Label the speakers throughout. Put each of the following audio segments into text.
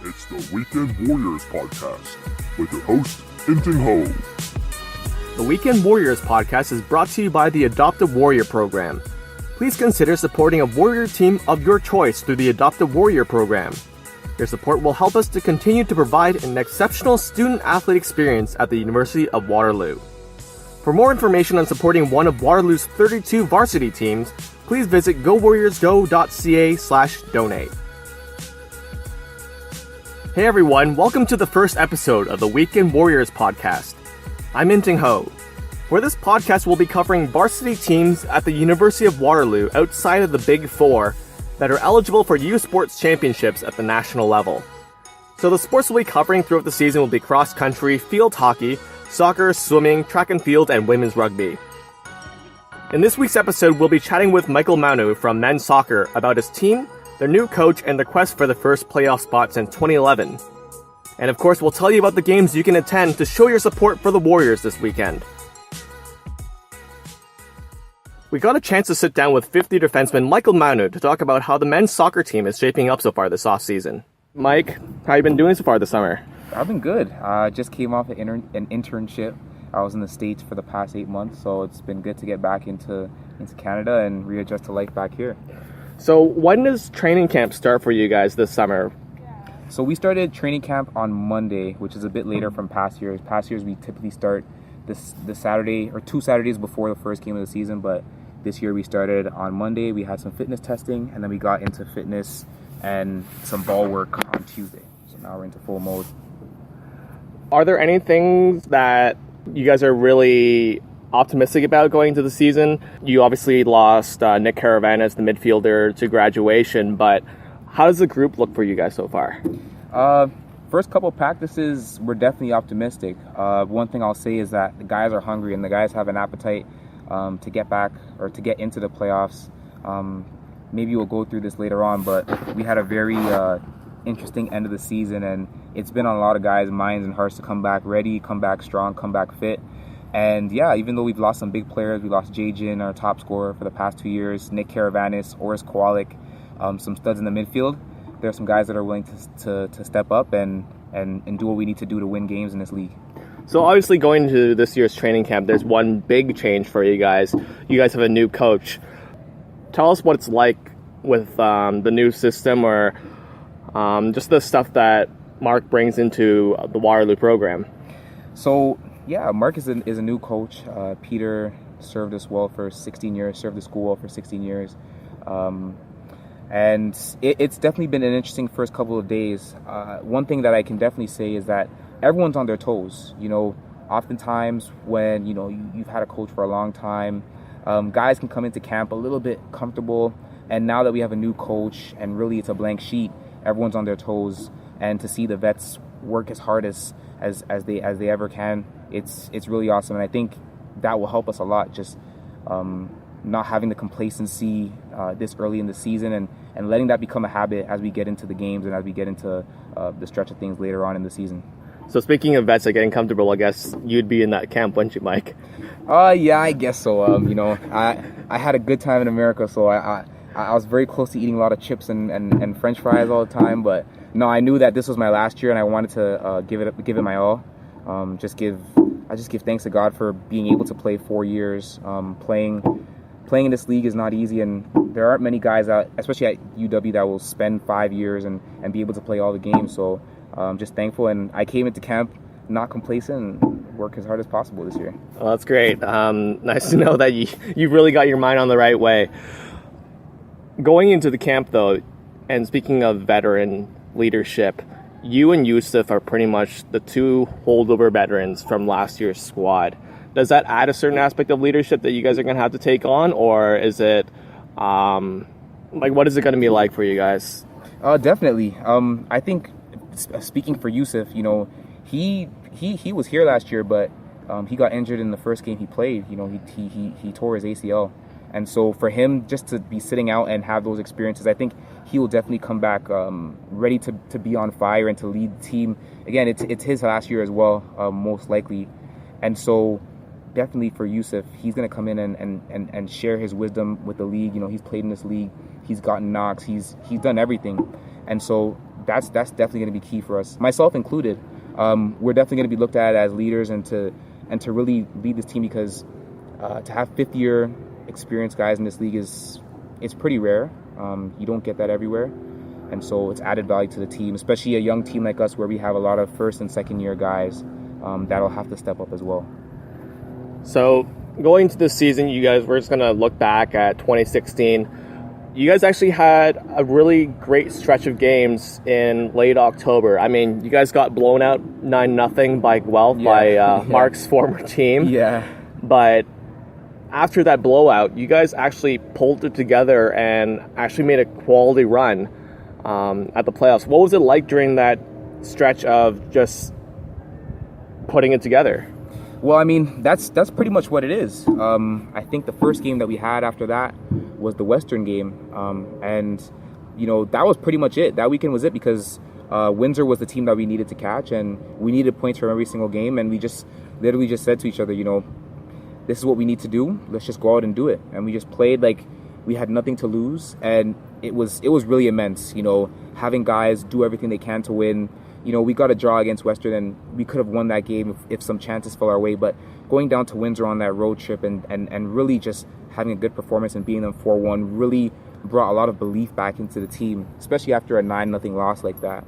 Speaker 1: It's the Weekend Warriors Podcast with your host, In-Ting.
Speaker 2: The Weekend Warriors Podcast is brought to you by the Adoptive Warrior Program. Please consider supporting a Warrior team of your choice through the Adoptive Warrior Program. Your support will help us to continue to provide an exceptional student-athlete experience at the University of Waterloo. For more information on supporting one of Waterloo's 32 varsity teams, please visit gowarriorsgo.ca/donate. Hey everyone, welcome to the first episode of the Weekend Warriors Podcast. I'm In-Ting. For this podcast, we'll be covering varsity teams at the University of Waterloo outside of the Big Four that are eligible for youth sports championships at the national level. So the sports we'll be covering throughout the season will be cross-country, field hockey, soccer, swimming, track and field, and women's rugby. In this week's episode, we'll be chatting with Michael Manu from men's soccer about his team, their new coach, and the quest for the first playoff spot since 2011. And of course, we'll tell you about the games you can attend to show your support for the Warriors this weekend. We got a chance to sit down with 50 defenseman Michael Manu to talk about how the men's soccer team is shaping up so far this offseason. Mike, how you been doing so far this summer?
Speaker 3: I've been good. I just came off an internship. I was in the States for the past 8 months, so it's been good to get back into Canada and readjust to life back here.
Speaker 2: So when does training camp start for you guys this summer?
Speaker 3: So we started training camp on Monday, which is a bit later from past years. Past years we typically start this Saturday or 2 Saturdays before the first game of the season, but this year we started on Monday. We had some fitness testing, and then we got into fitness and some ball work on Tuesday. So now we're into full mode.
Speaker 2: Are there any things that you guys are really optimistic about going into the season? You obviously lost Nick Caravanas, the midfielder, to graduation, but how does the group look for you guys so far?
Speaker 3: First couple practices, we're definitely optimistic. One thing I'll say is that the guys are hungry and the guys have an appetite to get back or to get into the playoffs. Maybe we'll go through this later on, but we had a very interesting end of the season, and it's been on a lot of guys' minds and hearts to come back ready, come back strong, come back fit. And yeah, even though we've lost some big players, we lost Jajin, our top scorer for the past 2 years, Nick Caravanis, Oris Kowalik, some studs in the midfield. There are some guys that are willing to step up and do what we need to do to win games in this league.
Speaker 2: So obviously going into this year's training camp, there's one big change for you guys. You guys have a new coach. Tell us what it's like with the new system or just the stuff that Mark brings into the Waterloo program.
Speaker 3: So yeah, Mark is a new coach. Peter served us well for 16 years, served the school well for 16 years. And it's definitely been an interesting first couple of days. One thing that I can definitely say is that everyone's on their toes. You know, oftentimes when, you've had a coach for a long time, guys can come into camp a little bit comfortable. And now that we have a new coach and really it's a blank sheet, everyone's on their toes. And to see the vets work as hard as they ever can, it's really awesome. And I think that will help us a lot, just not having the complacency this early in the season and letting that become a habit as we get into the games and as we get into the stretch of things later on in the season.
Speaker 2: So speaking of vets getting comfortable, I guess you'd be in that camp, wouldn't you, Mike?
Speaker 3: Yeah, I guess so. I had a good time in America, so I was very close to eating a lot of chips and French fries all the time. But no, I knew that this was my last year, and I wanted to give it my all. I just give thanks to God for being able to play 4 years. Playing in this league is not easy, and there aren't many guys out, especially at UW, that will spend 5 years and be able to play all the games. So I'm just thankful, and I came into camp not complacent and work as hard as possible this year.
Speaker 2: Well, that's great. Nice to know that you really got your mind on the right way. Going into the camp, though, and speaking of veteran leadership, you and Yusuf are pretty much the two holdover veterans from last year's squad. Does that add a certain aspect of leadership that you guys are going to have to take on, or is it, what is it going to be like for you guys?
Speaker 3: Definitely. I think, speaking for Yusuf, he was here last year, but he got injured in the first game he played. He tore his ACL. And so for him just to be sitting out and have those experiences, I think he will definitely come back ready to be on fire and to lead the team. Again, it's his last year as well, most likely. And so definitely for Yusuf, he's going to come in and share his wisdom with the league. He's played in this league. He's gotten knocks. He's done everything. And so that's definitely going to be key for us, myself included. We're definitely going to be looked at as leaders and to really lead this team, because to have fifth-year experienced guys in this league is pretty rare. You don't get that everywhere, and so it's added value to the team, especially a young team like us where we have a lot of first and second-year guys that'll have to step up as well.
Speaker 2: So going into this season, you guys, we're just going to look back at 2016. You guys actually had a really great stretch of games in late October. I mean, you guys got blown out 9-0 by Guelph, by Mark's former team.
Speaker 3: Yeah.
Speaker 2: But after that blowout, you guys actually pulled it together and actually made a quality run at the playoffs. What was it like during that stretch of just putting it together?
Speaker 3: Well, I mean, that's pretty much what it is. I think the first game that we had after that was the Western game. And, that was pretty much it. That weekend was it, because Windsor was the team that we needed to catch, and we needed points from every single game. And we just literally just said to each other, this is what we need to do. Let's just go out and do it. And we just played like we had nothing to lose. And it was really immense, having guys do everything they can to win. We got a draw against Western, and we could have won that game if some chances fell our way. But going down to Windsor on that road trip and really just having a good performance and beating them 4-1 really brought a lot of belief back into the team, especially after a 9-0 loss like that.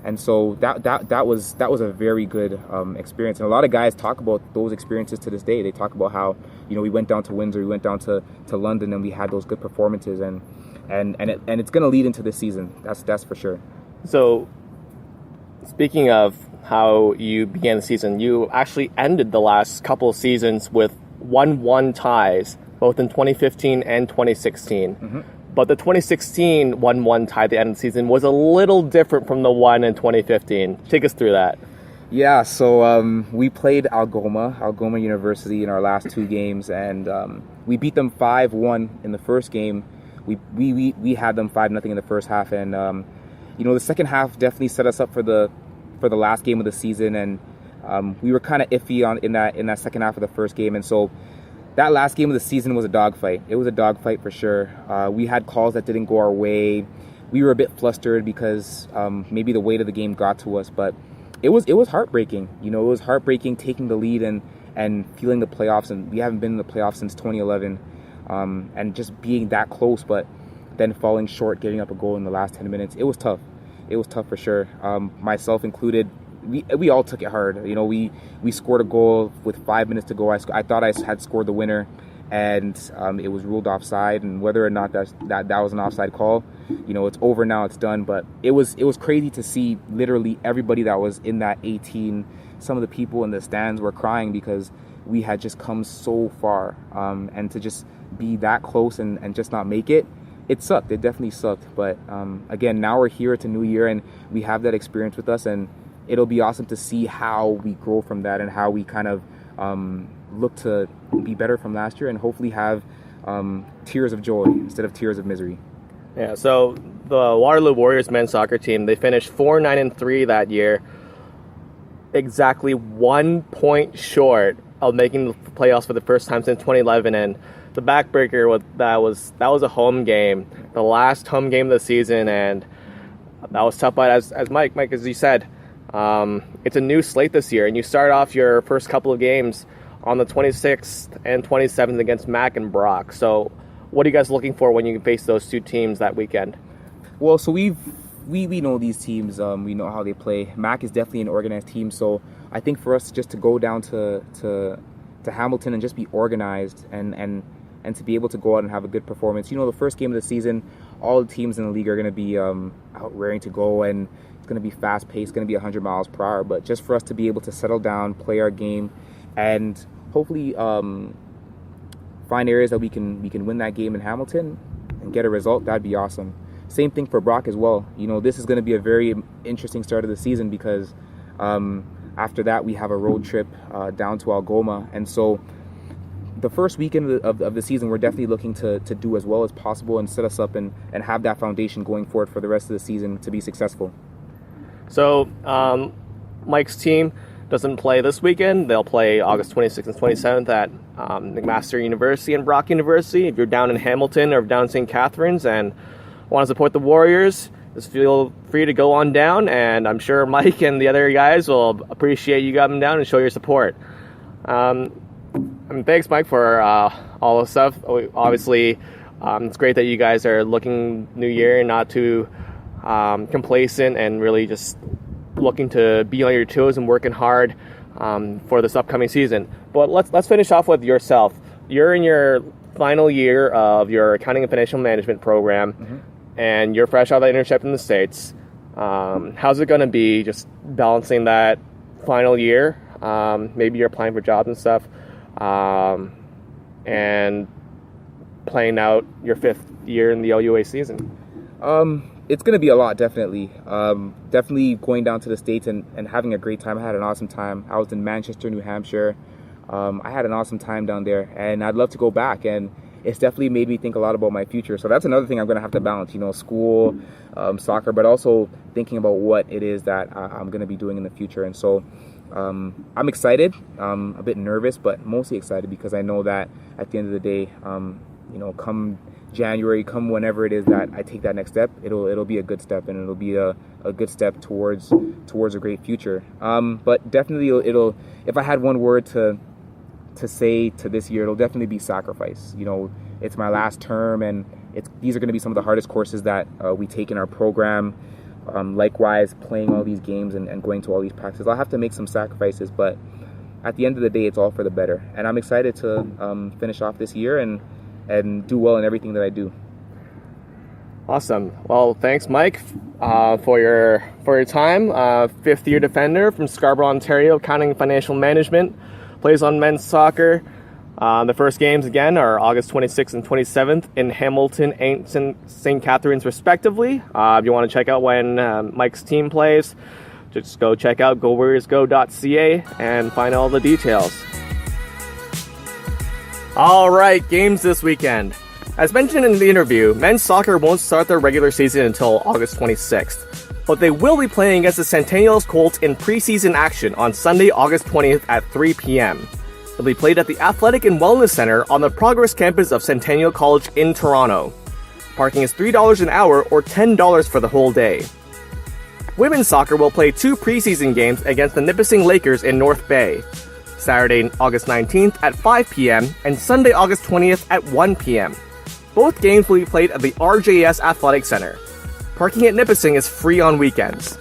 Speaker 3: And so that was a very good experience. And a lot of guys talk about those experiences to this day. They talk about how we went down to Windsor, we went down to London, and we had those good performances. And it's going to lead into this season. That's for sure.
Speaker 2: So, speaking of how you began the season, you actually ended the last couple of seasons with 1-1 ties, both in 2015 and 2016. Mm-hmm. But the 2016 1-1 tie at the end of the season was a little different from the one in 2015. Take us through that.
Speaker 3: Yeah, so we played Algoma University in our last two games, and we beat them 5-1 in the first game. We had them 5-0 in the first half, and the second half definitely set us up for the last game of the season, and we were kind of iffy in that second half of the first game, and so that last game of the season was a dogfight. It was a dogfight for sure. We had calls that didn't go our way. We were a bit flustered because maybe the weight of the game got to us, but it was heartbreaking. It was heartbreaking taking the lead and feeling the playoffs, and we haven't been in the playoffs since 2011, and just being that close, but then falling short, giving up a goal in the last 10 minutes. It was tough. It was tough for sure. Myself included. We all took it hard. We scored a goal with 5 minutes to go. I thought I had scored the winner, and it was ruled offside. And whether or not that was an offside call, it's over now. It's done. But it was crazy to see literally everybody that was in that 18. Some of the people in the stands were crying because we had just come so far, and to just be that close and just not make it. It sucked. It definitely sucked. But again, now we're here. It's a new year, and we have that experience with us, and it'll be awesome to see how we grow from that and how we kind of look to be better from last year and hopefully have tears of joy instead of tears of misery.
Speaker 2: Yeah, so the Waterloo Warriors men's soccer team, they finished 4-9-3 that year, exactly 1 point short of making the playoffs for the first time since 2011, and the backbreaker that was a home game, the last home game of the season, and that was tough. But as Mike, as you said, it's a new slate this year, and you start off your first couple of games on the 26th and 27th against Mac and Brock. So what are you guys looking for when you face those two teams that weekend?
Speaker 3: Well, so we know these teams. We know how they play. Mac is definitely an organized team, so I think for us just to go down to Hamilton and just be organized and to be able to go out and have a good performance. The first game of the season, all the teams in the league are going to be out raring to go, and it's going to be fast-paced, going to be 100 miles per hour. But just for us to be able to settle down, play our game, and hopefully find areas that we can win that game in Hamilton and get a result, that'd be awesome. Same thing for Brock as well. This is going to be a very interesting start of the season because after that we have a road trip down to Algoma, and so the first weekend of the season, we're definitely looking to do as well as possible and set us up and have that foundation going forward for the rest of the season to be successful.
Speaker 2: So Mike's team doesn't play this weekend. They'll play August 26th and 27th at McMaster University and Brock University. If you're down in Hamilton or down in St. Catharines and want to support the Warriors, just feel free to go on down, and I'm sure Mike and the other guys will appreciate you coming down and show your support. And thanks, Mike, for all the stuff. Obviously, it's great that you guys are looking new year and not too complacent and really just looking to be on your toes and working hard for this upcoming season. But let's finish off with yourself. You're in your final year of your accounting and financial management program, and you're fresh out of the internship in the States. How's it going to be just balancing that final year? Maybe you're applying for jobs and stuff, and playing out your 5th year in the LUA season.
Speaker 3: It's going to be a lot, definitely. Definitely going down to the States and having a great time. I had an awesome time. I was in Manchester, New Hampshire. I had an awesome time down there, and I'd love to go back. And it's definitely made me think a lot about my future. So that's another thing I'm going to have to balance, school, soccer, but also thinking about what it is that I'm going to be doing in the future. And so I'm excited, a bit nervous, but mostly excited because I know that at the end of the day, come January, come whenever it is that I take that next step, it'll be a good step, and it'll be a good step towards a great future. But definitely it'll if I had one word to say to this year, it'll definitely be sacrifice. It's my last term, and these are going to be some of the hardest courses that we take in our program. Likewise, playing all these games and going to all these practices, I'll have to make some sacrifices, but at the end of the day, it's all for the better. And I'm excited to finish off this year and do well in everything that I do.
Speaker 2: Awesome. Well, thanks, Mike, for your time. 5th year defender from Scarborough, Ontario, accounting and financial management. Plays on men's soccer. The first games, again, are August 26th and 27th in Hamilton and St. Catharines, respectively. If you want to check out when Mike's team plays, just go check out gowarriorsgo.ca and find all the details. All right, games this weekend. As mentioned in the interview, men's soccer won't start their regular season until August 26th, but they will be playing against the Centennials Colts in preseason action on Sunday, August 20th at 3 p.m. It'll be played at the Athletic and Wellness Center on the Progress campus of Centennial College in Toronto. Parking is $3 an hour or $10 for the whole day. Women's soccer will play 2 preseason games against the Nipissing Lakers in North Bay. Saturday, August 19th at 5 p.m. and Sunday, August 20th at 1 p.m. Both games will be played at the RJS Athletic Center. Parking at Nipissing is free on weekends.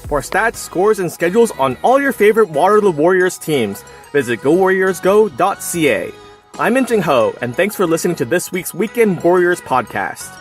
Speaker 2: For stats, scores, and schedules on all your favorite Waterloo Warriors teams, visit gowarriorsgo.ca. I'm In-Ting Ho, and thanks for listening to this week's Weekend Warriors podcast.